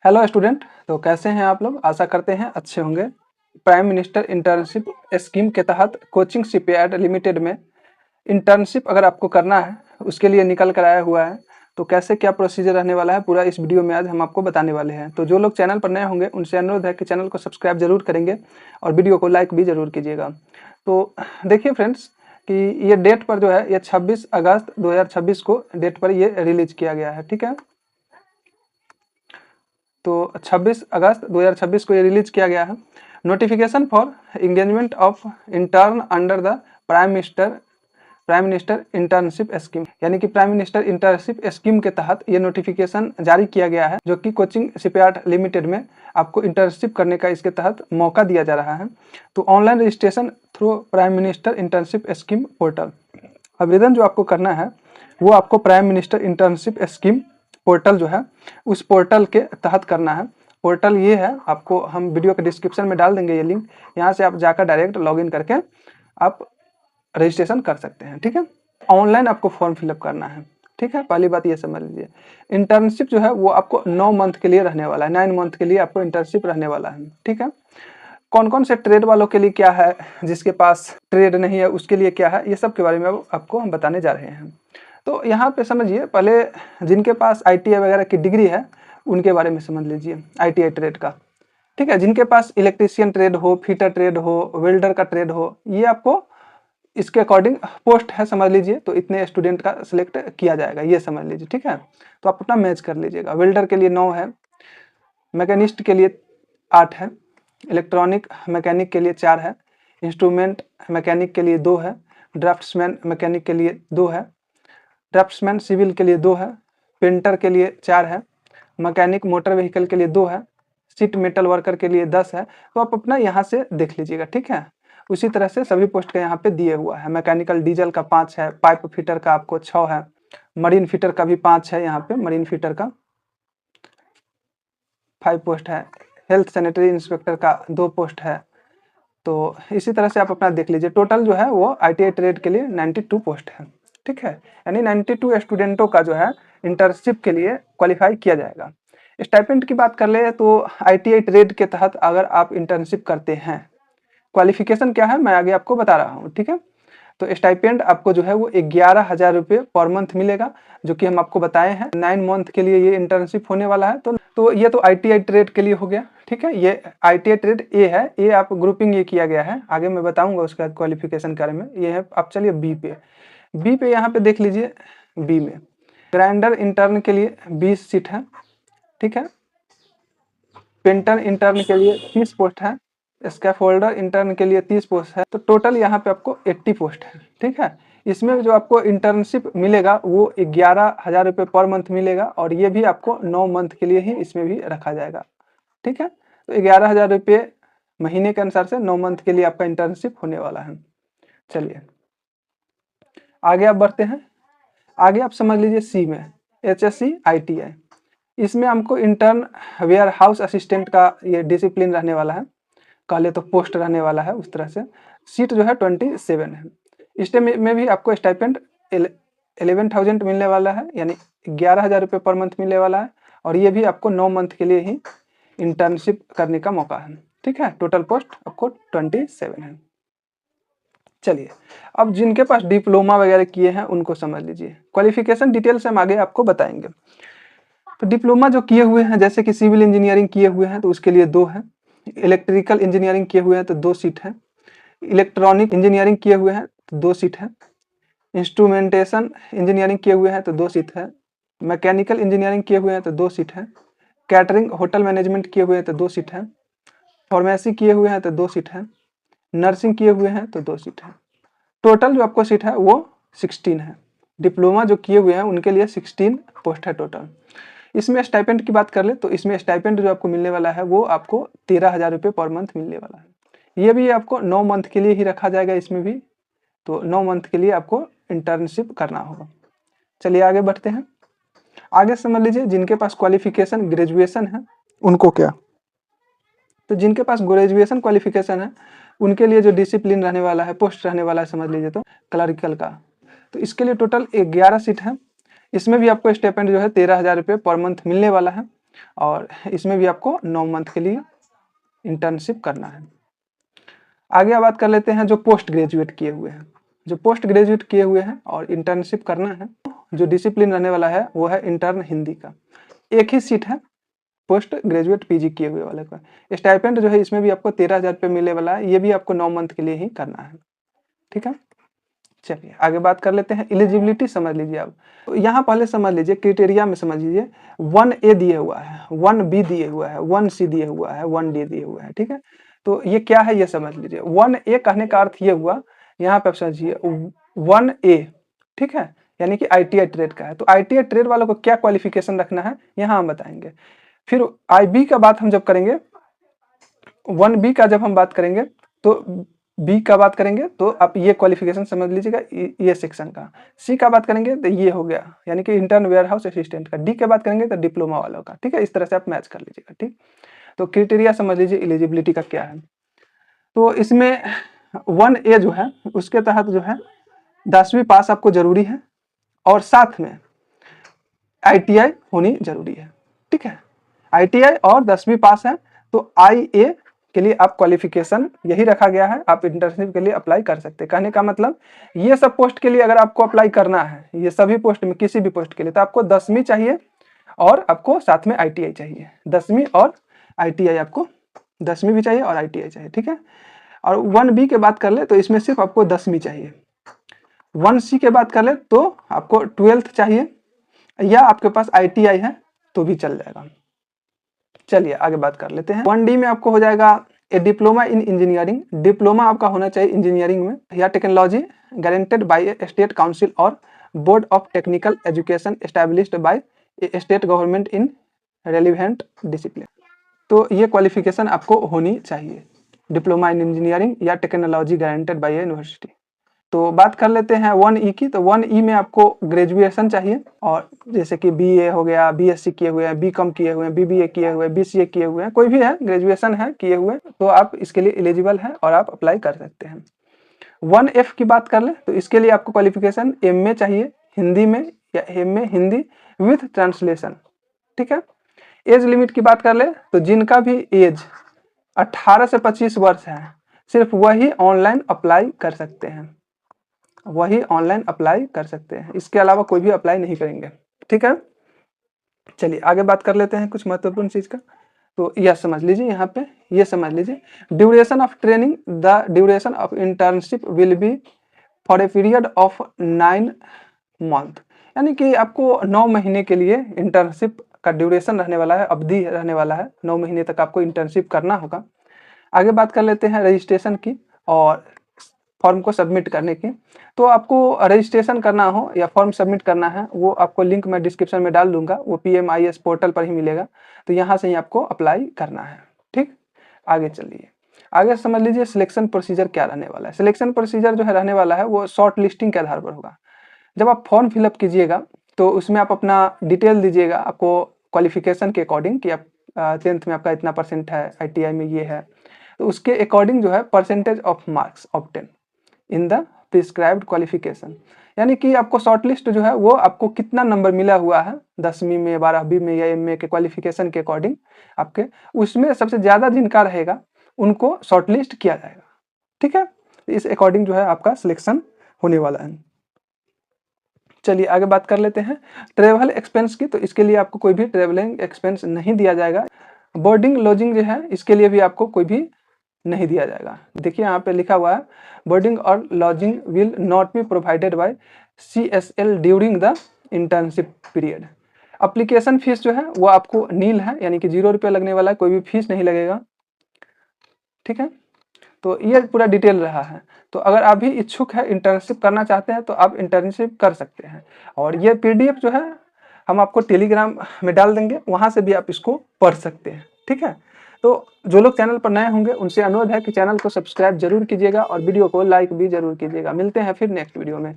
Hello student. तो कैसे हैं आप लोग? आशा करते हैं अच्छे होंगे। प्राइम मिनिस्टर इंटर्नशिप स्कीम के तहत कोचिंग शिपयार्ड लिमिटेड में इंटर्नशिप अगर आपको करना है उसके लिए निकल कर आया हुआ है। तो कैसे क्या प्रोसीजर रहने वाला है पूरा इस वीडियो में आज हम आपको बताने वाले हैं। तो जो लोग चैनल पर नए होंगे उनसे अनुरोध है कि चैनल को सब्सक्राइब जरूर करेंगे और वीडियो को लाइक भी जरूर कीजिएगा। तो देखिए फ्रेंड्स कि ये डेट पर जो है ये 26 अगस्त 2026 को डेट पर ये रिलीज किया गया है। ठीक है, तो 26 अगस्त 2026 को ये रिलीज किया गया है। Notification for engagement of intern under the prime minister internship scheme, यानी कि प्राइम मिनिस्टर इंटर्नशिप स्कीम के तहत ये नोटिफिकेशन जारी किया गया है, जो कि कोचिंग शिपयार्ड लिमिटेड में आपको इंटर्नशिप करने का इसके तहत मौका दिया जा रहा है। तो online registration through prime minister internship scheme portal. आवेदन जो आपको करना है वो आपको prime minister internship scheme portal जो है उस पोर्टल के तहत करना है। पोर्टल ये है, आपको हम वीडियो के डिस्क्रिप्शन में डाल देंगे ये लिंक। यहाँ से आप जाकर डायरेक्ट लॉगिन करके आप रजिस्ट्रेशन कर सकते हैं। ठीक है, ऑनलाइन आपको फॉर्म फिलअप करना है। ठीक है, पहली बात ये समझ लीजिए। इंटर्नशिप जो है वो आपको 9 मंथ के लिए रहने वाला है, 9 मंथ के लिए आपको इंटर्नशिप रहने वाला है। ठीक है, कौन कौन से ट्रेड वालों के लिए क्या है, जिसके पास ट्रेड नहीं है उसके लिए क्या है, ये सब के बारे में आपको हम बताने जा रहे हैं। तो यहाँ पे समझिए, पहले जिनके पास ITI वगैरह की डिग्री है उनके बारे में समझ लीजिए, ITI ट्रेड का। ठीक है, जिनके पास इलेक्ट्रीशियन ट्रेड हो, फिटर ट्रेड हो, वेल्डर का ट्रेड हो, ये आपको इसके अकॉर्डिंग पोस्ट है समझ लीजिए। तो इतने स्टूडेंट का सिलेक्ट किया जाएगा, ये समझ लीजिए। ठीक है, तो आप अपना मैच कर लीजिएगा। वेल्डर के लिए 9 है, मैकेनिस्ट के लिए 8 है, इलेक्ट्रॉनिक मैकेनिक के लिए 4 है, इंस्ट्रूमेंट मैकेनिक के लिए 2 है, ड्राफ्ट्समैन मैकेनिक के लिए 2 है, ड्राफ्ट्समैन सिविल के लिए 2 है, पेंटर के लिए 4 है, मैकेनिक मोटर व्हीकल के लिए 2 है, सीट मेटल वर्कर के लिए 10 है। तो आप अपना यहाँ से देख लीजिएगा। ठीक है, उसी तरह से सभी पोस्ट का यहाँ पे दिए हुआ है। मैकेनिकल डीजल का 5 है, पाइप फिटर का आपको 6 है, मरीन फिटर का भी 5 है, यहाँ पे मरीन फिटर का 5 पोस्ट है, हेल्थ सैनिटरी इंस्पेक्टर का 2 पोस्ट है। तो इसी तरह से आप अपना देख लीजिए। टोटल जो है वो ITI ट्रेड के लिए 92 पोस्ट है। ठीक है, यानी 92 स्टूडेंटों का जो है इंटर्नशिप के लिए क्वालिफाई किया जाएगा। स्टाइपेंड की बात कर ले तो ITI ट्रेड के तहत अगर आप इंटर्नशिप करते हैं, क्वालिफिकेशन क्या है मैं आगे आपको बता रहा हूँ। ठीक है, तो स्टाइपेंड आपको जो है वो 11,000 रुपये पर मंथ मिलेगा, जो कि हम आपको बताए हैं। 9 मंथ के लिए ये इंटर्नशिप होने वाला है। तो ये तो ITI ट्रेड के लिए हो गया। ठीक है, ये ITI ट्रेड ए है, ये आप ग्रुपिंग ये किया गया है, आगे मैं बताऊंगा उसका क्वालिफिकेशन के बारे में। ये है, आप चलिए बी पे यहाँ पे देख लीजिए। बी में ग्राइंडर इंटर्न के लिए 20 सीट है। ठीक है, पेंटर इंटर्न के लिए 30 पोस्ट है, स्कैफोल्डर इंटर्न के लिए 30 पोस्ट है। तो टोटल यहाँ पे आपको 80 पोस्ट है। ठीक है, इसमें जो आपको इंटर्नशिप मिलेगा वो 11,000 रुपये पर मंथ मिलेगा, और ये भी आपको 9 मंथ के लिए ही इसमें भी रखा जाएगा। ठीक है, तो 11,000 रुपये महीने के अनुसार से 9 मंथ के लिए आपका इंटर्नशिप होने वाला है। चलिए आगे आप बढ़ते हैं। आगे आप समझ लीजिए सी में HSC ITI, इसमें हमको इंटर्न वेयर हाउस असिस्टेंट का ये डिसिप्लिन रहने वाला है, कहले तो पोस्ट रहने वाला है उस तरह से। सीट जो है 27 है। इस में भी आपको स्टाइपेंड 11,000 मिलने वाला है, यानी 11,000 रुपये पर मंथ मिलने वाला है, और ये भी आपको 9 मंथ के लिए ही इंटर्नशिप करने का मौका है। ठीक है, टोटल पोस्ट आपको 27 है। चलिए अब जिनके पास डिप्लोमा वगैरह किए हैं उनको समझ लीजिए। क्वालिफिकेशन डिटेल से हम आगे आपको बताएंगे। तो डिप्लोमा जो किए हुए हैं, जैसे कि सिविल इंजीनियरिंग किए हुए हैं तो उसके लिए 2 है, इलेक्ट्रिकल इंजीनियरिंग किए हुए हैं तो 2 सीट है, इलेक्ट्रॉनिक इंजीनियरिंग किए हुए हैं तो 2 सीट है, इंस्ट्रूमेंटेशन इंजीनियरिंग किए हुए हैं तो 2 सीट है, मैकेनिकल इंजीनियरिंग किए हुए हैं तो 2 सीट है, कैटरिंग होटल मैनेजमेंट किए हुए हैं तो 2 सीट है, फार्मेसी किए हुए हैं तो 2 सीट है, नर्सिंग किए हुए हैं तो 2 सीट है। टोटल जो आपको सीट है वो 16 है। डिप्लोमा जो किए हुए हैं उनके लिए 16 पोस्ट है टोटल। इसमें स्टाइपेंड की बात कर ले तो इसमें स्टाइपेंड जो आपको मिलने वाला है वो आपको 13,000 रुपये पर मंथ मिलने वाला है। ये भी आपको 9 मंथ के लिए ही रखा जाएगा इसमें भी, तो 9 मंथ के लिए आपको इंटर्नशिप करना होगा। चलिए आगे बढ़ते हैं। आगे समझ लीजिए जिनके पास क्वालिफिकेशन ग्रेजुएशन है उनको क्या। तो जिनके पास ग्रेजुएशन क्वालिफिकेशन है उनके लिए जो डिसिप्लिन रहने वाला है, पोस्ट रहने वाला है, समझ लीजिए तो क्लरिकल का। तो इसके लिए टोटल 11 सीट है। इसमें भी आपको स्टाइपेंड जो है 13,000 रुपये पर मंथ मिलने वाला है। और इसमें भी आपको 9 मंथ के लिए इंटर्नशिप करना है। आगे बात कर लेते हैं जो पोस्ट ग्रेजुएट किए हुए हैं। जो पोस्ट ग्रेजुएट किए हुए हैं और इंटर्नशिप करना है, जो डिसिप्लिन रहने वाला है वो है इंटर्न हिंदी का। एक ही सीट है पोस्ट ग्रेजुएट पीजी किए हुए वाले का। स्टाइपेंड जो है इसमें भी आपको 13,000 रुपये मिलने वाला है, ये भी आपको 9 मंथ के लिए ही करना है। ठीक है, चलिए आगे बात कर लेते हैं। एलिजिबिलिटी समझ लीजिए आप, तो यहाँ पहले समझ लीजिए क्राइटेरिया में समझ लीजिए। 1A दिए हुआ है, 1B दिए हुआ है, 1C दिए हुआ है, 1D दिए हुआ है। ठीक है, तो ये क्या है ये समझ लीजिए। 1A कहने का अर्थ ये हुआ, यहाँ पे आप समझिए 1A, ठीक है, यानी कि ITI ट्रेड का है। तो ITI ट्रेड वालों को क्या क्वालिफिकेशन रखना है यहाँ हम बताएंगे। फिर IB का बात हम जब करेंगे, 1B का जब हम बात करेंगे तो बी का बात करेंगे तो आप ये क्वालिफिकेशन समझ लीजिएगा, ये सेक्शन का। सी का बात करेंगे तो ये हो गया, यानी कि इंटर्न वेयर हाउस असिस्टेंट का। डी के बात करेंगे तो डिप्लोमा वालों का। ठीक है, इस तरह से आप मैच कर लीजिएगा। ठीक, तो क्राइटेरिया समझ लीजिए एलिजिबिलिटी का क्या है। तो इसमें 1A जो है उसके तहत जो है 10वीं पास आपको जरूरी है और साथ में ITI होनी जरूरी है। ठीक है, ITI और 10वीं पास है तो IA के लिए आप क्वालिफिकेशन यही रखा गया है, आप इंटर्नशिप के लिए अप्लाई कर सकते हैं। कहने का मतलब ये सब पोस्ट के लिए अगर आपको अप्लाई करना है, ये सभी पोस्ट में किसी भी पोस्ट के लिए, तो आपको 10वीं चाहिए और आपको साथ में ITI चाहिए। 10वीं और ITI, आपको 10वीं भी चाहिए और ITI चाहिए। ठीक है, और 1B के बात कर ले तो इसमें सिर्फ आपको 10वीं चाहिए। 1C के बात कर ले तो आपको 12th चाहिए या आपके पास ITI है तो भी चल जाएगा। चलिए आगे बात कर लेते हैं। 1D में आपको हो जाएगा a diploma in engineering. Diploma आपका होना चाहिए इंजीनियरिंग में या technology guaranteed by a state council और board of technical education established by a state government in relevant discipline. तो ये क्वालिफिकेशन आपको होनी चाहिए, डिप्लोमा इन इंजीनियरिंग या टेक्नोलॉजी गारंटेड बाय यूनिवर्सिटी। तो बात कर लेते हैं 1E की। तो 1E में आपको ग्रेजुएशन चाहिए, और जैसे कि BA हो गया, BSc किए हुए हैं, BCom किए हुए हैं, BBA किए हुए हैं, BCA किए हुए हैं, कोई भी है ग्रेजुएशन है किए हुए, तो आप इसके लिए एलिजिबल हैं और आप अप्लाई कर सकते हैं। 1F की बात कर ले तो इसके लिए आपको क्वालिफिकेशन MA चाहिए हिंदी में या MA हिंदी विथ ट्रांसलेशन। ठीक है, एज लिमिट की बात कर ले तो जिनका भी एज 18 से 25 वर्ष है सिर्फ वही ऑनलाइन अप्लाई कर सकते हैं, वही ऑनलाइन अप्लाई कर सकते हैं, इसके अलावा कोई भी अप्लाई नहीं करेंगे। ठीक है, चलिए आगे बात कर लेते हैं कुछ महत्वपूर्ण चीज का। तो यह समझ लीजिए, यहाँ पे ये समझ लीजिए, duration of training, the duration of internship will be for a period of 9 month, यानी कि आपको 9 महीने के लिए इंटर्नशिप का ड्यूरेशन रहने वाला है, अवधि रहने वाला है। 9 महीने तक आपको इंटर्नशिप करना होगा। आगे बात कर लेते हैं रजिस्ट्रेशन की और फॉर्म को सबमिट करने की। तो आपको रजिस्ट्रेशन करना हो या फॉर्म सबमिट करना है, वो आपको लिंक मैं डिस्क्रिप्शन में डाल दूंगा, वो PMIS पोर्टल पर ही मिलेगा, तो यहाँ से ही आपको अप्लाई करना है। ठीक, आगे चलिए, आगे समझ लीजिए सिलेक्शन प्रोसीजर क्या रहने वाला है। सिलेक्शन प्रोसीजर जो है रहने वाला है वो शॉर्ट लिस्टिंग के आधार पर होगा। जब आप फॉर्म फिलअप कीजिएगा तो उसमें आप अपना डिटेल दीजिएगा, आपको क्वालिफिकेशन के अकॉर्डिंग कि आप 10th में आपका इतना % है, ITI में ये है, तो उसके अकॉर्डिंग जो है percentage of marks obtain in the prescribed qualification, यानी कि आपको शॉर्टलिस्ट जो है वो आपको कितना नंबर मिला हुआ है 10वीं में, 12वीं में या MA के क्वालिफिकेशन के अकॉर्डिंग आपके, उसमें सबसे ज़्यादा जिनका रहेगा उनको शॉर्टलिस्ट किया जाएगा। ठीक है, इस अकॉर्डिंग जो है आपका सिलेक्शन होने वाला है। चलिए आगे बात कर लेते हैं ट्रेवल एक्सपेंस की। तो इसके लिए आपको कोई भी ट्रेवलिंग एक्सपेंस नहीं दिया जाएगा। बोर्डिंग लॉजिंग जो है इसके लिए भी आपको कोई भी नहीं दिया जाएगा। देखिए यहाँ पे लिखा हुआ है बोर्डिंग और lodging will not be provided by CSL during the internship period. Application fees जो है वो आपको नील है, यानी कि 0 रुपये लगने वाला है, कोई भी फीस नहीं लगेगा। ठीक है, तो ये पूरा डिटेल रहा है। तो अगर आप भी इच्छुक है, इंटर्नशिप करना चाहते हैं, तो आप इंटर्नशिप कर सकते हैं। और ये PDF जो है हम आपको टेलीग्राम में डाल देंगे, वहाँ से भी आप इसको पढ़ सकते हैं। ठीक है, तो जो लोग चैनल पर नए होंगे उनसे अनुरोध है कि चैनल को सब्सक्राइब जरूर कीजिएगा और वीडियो को लाइक भी जरूर कीजिएगा। मिलते हैं फिर नेक्स्ट वीडियो में।